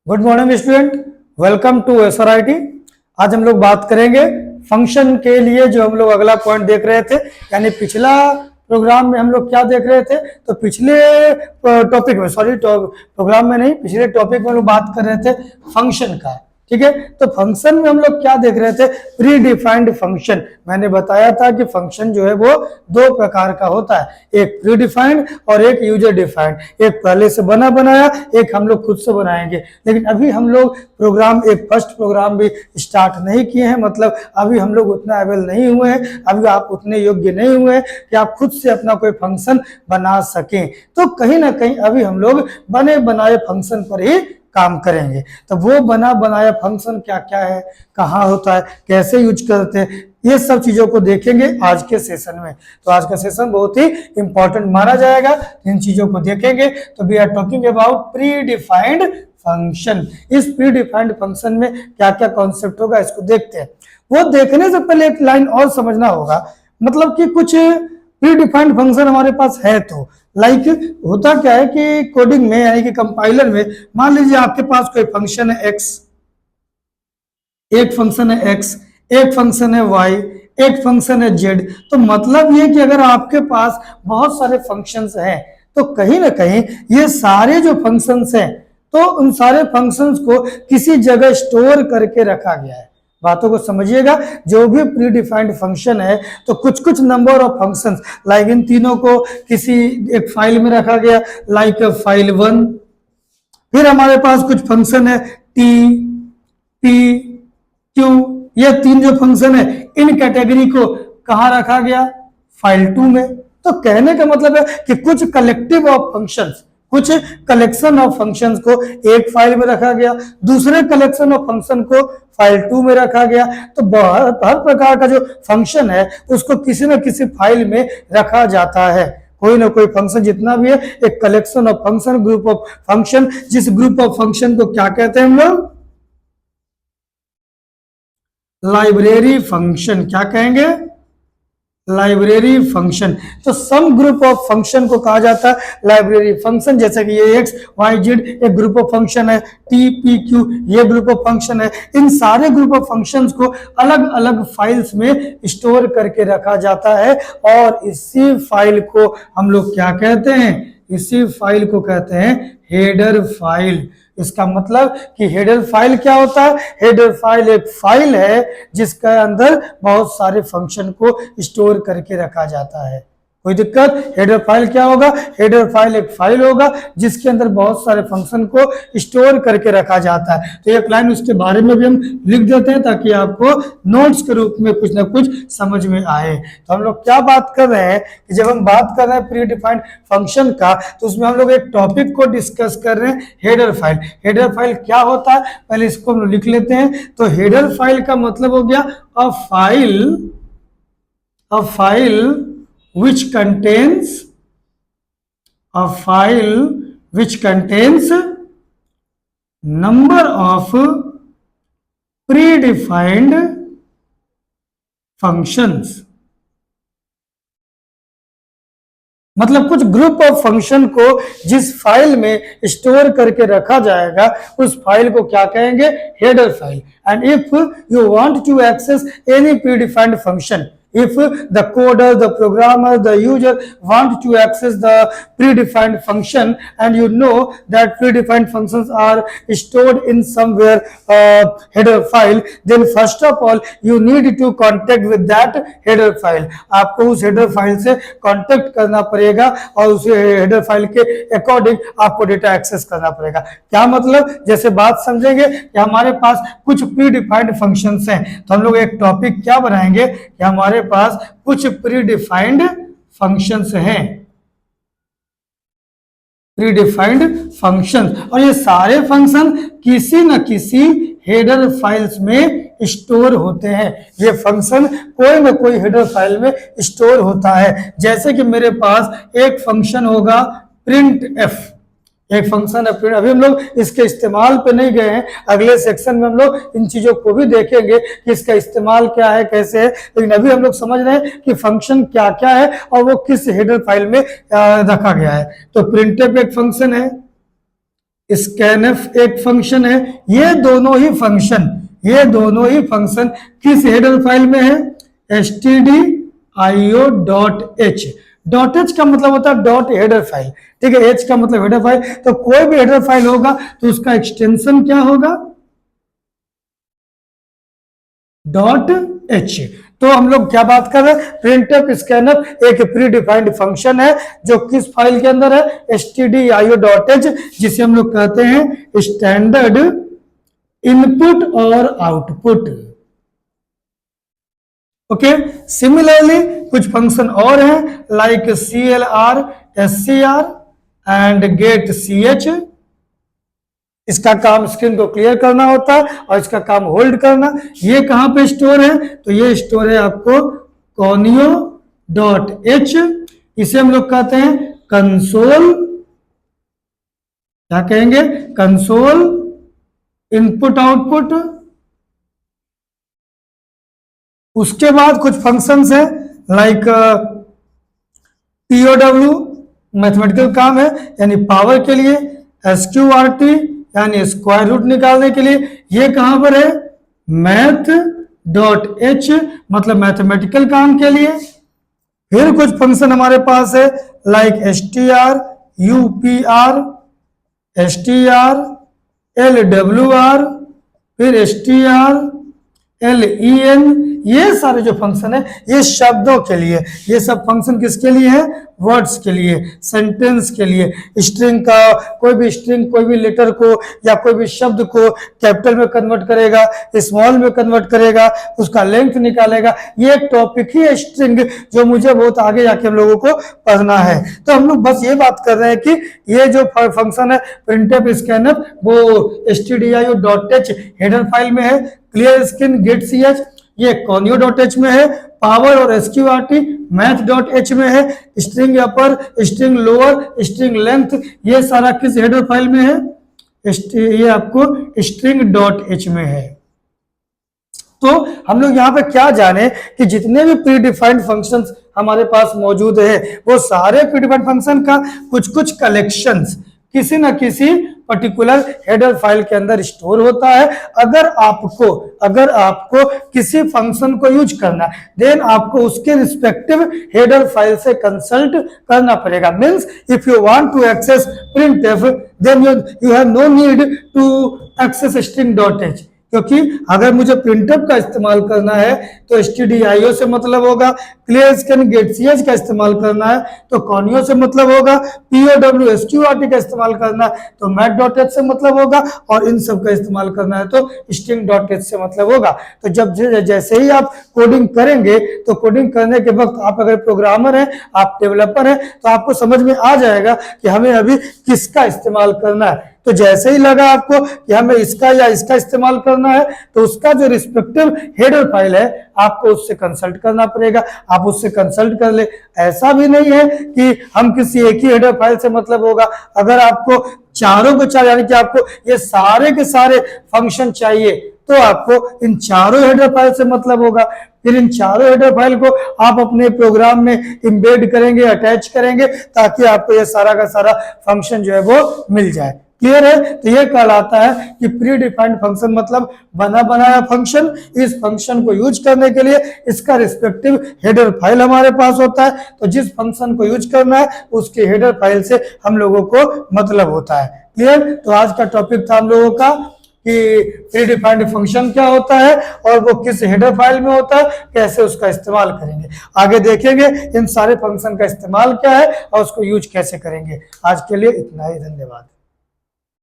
Good morning student, welcome to SRIT। आज हम लोग बात करेंगे फंक्शन के लिए जो हम लोग अगला पॉइंट देख रहे थे, यानी पिछला प्रोग्राम में हम लोग क्या देख रहे थे। तो पिछले टॉपिक में प्रोग्राम में नहीं, पिछले टॉपिक में हम लोग बात कर रहे थे फंक्शन का। ठीक है, तो फंक्शन में हम लोग क्या देख रहे थे, प्री डिफाइंड फंक्शन। मैंने बताया था कि फंक्शन जो है वो दो प्रकार का होता है, एक प्री डिफाइंड और एक यूजर डिफाइंड। एक पहले से बना बनाया, एक हम लोग खुद से बनाएंगे। लेकिन अभी हम लोग प्रोग्राम एक फर्स्ट प्रोग्राम भी स्टार्ट नहीं किए हैं, मतलब अभी हम लोग उतना अवेल नहीं हुए हैं, अभी आप उतने योग्य नहीं हुए हैं कि आप खुद से अपना कोई फंक्शन बना सकें। तो कहीं ना कहीं अभी हम लोग बने बनाए फंक्शन पर ही काम करेंगे। तो वो बना बनाया फंक्शन क्या क्या है, कहाँ होता है, कैसे यूज करते हैं, ये सब चीजों को देखेंगे आज के सेशन में। तो आज का सेशन बहुत ही इंपॉर्टेंट माना जाएगा, इन चीजों को देखेंगे। तो we are talking about predefined function. इस प्री डिफाइंड फंक्शन में क्या क्या कॉन्सेप्ट होगा, इसको देखते हैं। वो देखने से पहले एक लाइन और समझना होगा, मतलब कि कुछ प्री डिफाइंड फंक्शन हमारे पास है। तो लाइक होता क्या है कि कोडिंग में यानी कि कंपाइलर में मान लीजिए आपके पास कोई फंक्शन है x, एक फंक्शन है x, एक फंक्शन है y, एक फंक्शन है z। तो मतलब ये कि अगर आपके पास बहुत सारे फंक्शंस हैं तो कहीं ना कहीं ये सारे जो फंक्शंस हैं तो उन सारे फंक्शंस को किसी जगह स्टोर करके रखा गया है। बातों को समझिएगा, जो भी प्री डिफाइंड फंक्शन है तो कुछ कुछ number of functions, like in तीनों को किसी एक फाइल में रखा गया, लाइक फाइल 1। फिर हमारे पास कुछ फंक्शन है t, p, q, ये तीन जो फंक्शन है इन कैटेगरी को कहाँ रखा गया, फाइल 2 में। तो कहने का मतलब है कि कुछ कलेक्टिव ऑफ फंक्शंस, कुछ कलेक्शन ऑफ फंक्शंस को एक फाइल में रखा गया, दूसरे कलेक्शन ऑफ फंक्शन को फाइल 2 में रखा गया। तो हर प्रकार का जो फंक्शन है उसको किसी न किसी फाइल में रखा जाता है। कोई ना कोई फंक्शन जितना भी है एक collection of function, group of function. जिस ग्रुप ऑफ फंक्शन को क्या कहते हैं हम लोग, लाइब्रेरी फंक्शन। क्या कहेंगे, लाइब्रेरी फंक्शन। तो सम ग्रुप ऑफ फंक्शन को कहा जाता है लाइब्रेरी फंक्शन। जैसे कि ये x, y, z एक ग्रुप ऑफ फंक्शन है, t, p, q ये ग्रुप ऑफ फंक्शन है। इन सारे ग्रुप ऑफ फंक्शंस को अलग अलग फाइल्स में स्टोर करके रखा जाता है और इसी फाइल को हम लोग क्या कहते हैं, इसी फाइल को कहते हैं हेडर फाइल। इसका मतलब कि हेडर फाइल क्या होता है, हेडर फाइल एक फाइल है जिसके अंदर बहुत सारे फंक्शन को स्टोर करके रखा जाता है। कोई दिक्कत, हेडर फाइल क्या होगा, हेडर फाइल एक फाइल होगा जिसके अंदर बहुत सारे फंक्शन को स्टोर करके रखा जाता है। तो एक लाइन उसके बारे में भी हम लिख देते हैं ताकि आपको नोट्स के रूप में कुछ ना कुछ समझ में आए। तो हम लोग क्या बात कर रहे हैं कि जब हम बात कर रहे हैं प्री डिफाइंड फंक्शन का, तो उसमें हम लोग एक टॉपिक को डिस्कस कर रहे हैं, हेडर फाइल। हेडर फाइल क्या होता है पहले इसको हम लोग लिख लेते हैं। तो हेडर फाइल का मतलब हो गया a file which contains number of predefined functions। मतलब कुछ ग्रुप ऑफ फंक्शन को जिस फाइल में स्टोर करके रखा जाएगा उस फाइल को क्या कहेंगे, header file. And if you want to access any predefined function, if the coder, the programmer, the user want to access the predefined function and you know that predefined functions are stored in somewhere header file, then first of all you need to contact with that header file। आपको उस header file से contact करना पड़ेगा और उस header file के according आपको data access करना पड़ेगा। क्या मतलब, जैसे बात समझेंगे कि हमारे पास कुछ प्रीडिफाइंड फंक्शंस हैं, तो हम लोग एक टॉपिक क्या बनाएंगे कि हमारे पास कुछ प्रीडिफाइंड फंक्शंस हैं, प्रीडिफाइंड फंक्शंस, और ये सारे फंक्शन किसी न किसी हेडर फाइल्स में स्टोर होते हैं। ये फंक्शन कोई ना कोई हेडर फाइल में स्टोर होता है। जैसे कि मेरे पास एक फंक्शन होगा प्रिंट एफ, एक फंक्शन है प्रिंट। अभी हम लोग इसके इस्तेमाल पे नहीं गए हैं, अगले सेक्शन में हम लोग इन चीजों को भी देखेंगे कि इसका इस्तेमाल क्या है, कैसे है। लेकिन अभी हम लोग समझ रहे हैं कि फंक्शन क्या क्या है और वो किस हेडर फाइल में रखा गया है। तो प्रिंटफ एक फंक्शन है, स्कैनफ एक फंक्शन है। ये दोनों ही फंक्शन किस हेडर फाइल में है? stdio.h। डॉट एच का मतलब होता है डॉट हेडर फाइल, ठीक है, एच का मतलब हेडर फाइल। तो कोई भी हेडर फाइल होगा तो उसका एक्सटेंशन क्या होगा? Dot H. तो हम लोग क्या बात कर रहे हैं? प्रिंटफ स्कैनफ एक प्री डिफाइंड फंक्शन है जो किस फाइल के अंदर है? stdio.h, जिसे हम लोग कहते हैं स्टैंडर्ड इनपुट और आउटपुट। ओके, सिमिलरली कुछ फंक्शन और हैं like clr, scr and get ch। इसका काम स्क्रीन को क्लियर करना होता है और इसका काम होल्ड करना। ये कहां पे स्टोर है? तो ये स्टोर है आपको conio.h। इसे हम लोग कहते हैं कंसोल, क्या कहेंगे? Console input output. उसके बाद कुछ फंक्शंस है लाइक POW मैथमेटिकल काम है यानी पावर के लिए, SQRT यानी स्क्वायर रूट निकालने के लिए। ये कहां पर है? math.h मतलब मैथमेटिकल काम के लिए। फिर कुछ फंक्शन हमारे पास है like str, upr, str, lwr, फिर str, len। ये सारे जो फंक्शन है ये शब्दों के लिए, ये सब फंक्शन किसके लिए है? वर्ड्स के लिए, सेंटेंस के लिए। स्ट्रिंग का कोई भी स्ट्रिंग, कोई भी लेटर को या कोई भी शब्द को कैपिटल में कन्वर्ट करेगा, स्मॉल में कन्वर्ट करेगा, उसका लेंथ निकालेगा। ये एक टॉपिक ही है स्ट्रिंग, जो मुझे बहुत आगे जाके हम लोगों को पढ़ना है। तो हम लोग बस ये बात कर रहे हैं कि ये जो फंक्शन है प्रिंटफ स्कैनफ वो stdio.h हेडर फाइल में है, क्लियर स्क्रीन गेट ch ये conio.h में है, पावर और SQRT math.h में है, स्ट्रिंग अपर, स्ट्रिंग लोअर, स्ट्रिंग लेंथ ये सारा किस हेडर फाइल में है? ये आपको string.h में है। तो हम लोग यहाँ पे क्या जाने कि जितने भी प्री डिफाइंड फंक्शंस हमारे पास मौजूद है वो सारे प्री डिफाइंड फंक्शन का कुछ कुछ कलेक्शंस किसी न किसी पर्टिकुलर हेडर फाइल के अंदर स्टोर होता है। अगर आपको किसी फंक्शन को यूज करना देन आपको उसके रिस्पेक्टिव हेडर फाइल से कंसल्ट करना पड़ेगा। Means if you want to access printf then you have no need to access string.h, क्योंकि अगर मुझे प्रिंटफ का इस्तेमाल करना है तो stdio से मतलब होगा, क्लियर स्कैन गेट ch का इस्तेमाल करना है तो conio से मतलब होगा, POW SQRT का इस्तेमाल करना है तो math.h से मतलब होगा और इन सब का इस्तेमाल करना है तो string.h से मतलब होगा। तो जब जैसे ही आप कोडिंग करेंगे तो कोडिंग करने के वक्त आप अगर प्रोग्रामर हैं, आप डेवलपर हैं, तो आपको समझ में आ जाएगा कि हमें अभी किसका इस्तेमाल करना है। तो जैसे ही लगा आपको कि हमें इसका या इसका इस्तेमाल करना है तो उसका जो रिस्पेक्टिव हेडर फाइल है आपको उससे कंसल्ट करना पड़ेगा, आप उससे कंसल्ट कर ले। ऐसा भी नहीं है कि हम किसी एक ही हेडर फाइल से मतलब होगा। अगर आपको चारों को चाहिए यानी कि आपको ये सारे के सारे फंक्शन चाहिए तो आपको इन चारों हेडर फाइल से मतलब होगा। फिर इन चारों हेडर फाइल को आप अपने प्रोग्राम में इंबेड करेंगे, अटैच करेंगे ताकि आपको ये सारा का सारा फंक्शन जो है वो मिल जाए। क्लियर है? तो ये कहलाता है कि प्री डिफाइंड फंक्शन मतलब बना बनाया फंक्शन। इस फंक्शन को यूज करने के लिए इसका रिस्पेक्टिव हेडर फाइल हमारे पास होता है, तो जिस फंक्शन को यूज करना है उसके हेडर फाइल से हम लोगों को मतलब होता है। क्लियर? तो आज का टॉपिक था हम लोगों का कि प्री डिफाइंड फंक्शन क्या होता है और वो किस हेडर फाइल में होता है, कैसे उसका इस्तेमाल करेंगे। आगे देखेंगे इन सारे फंक्शन का इस्तेमाल क्या है और उसको यूज कैसे करेंगे। आज के लिए इतना ही, धन्यवाद।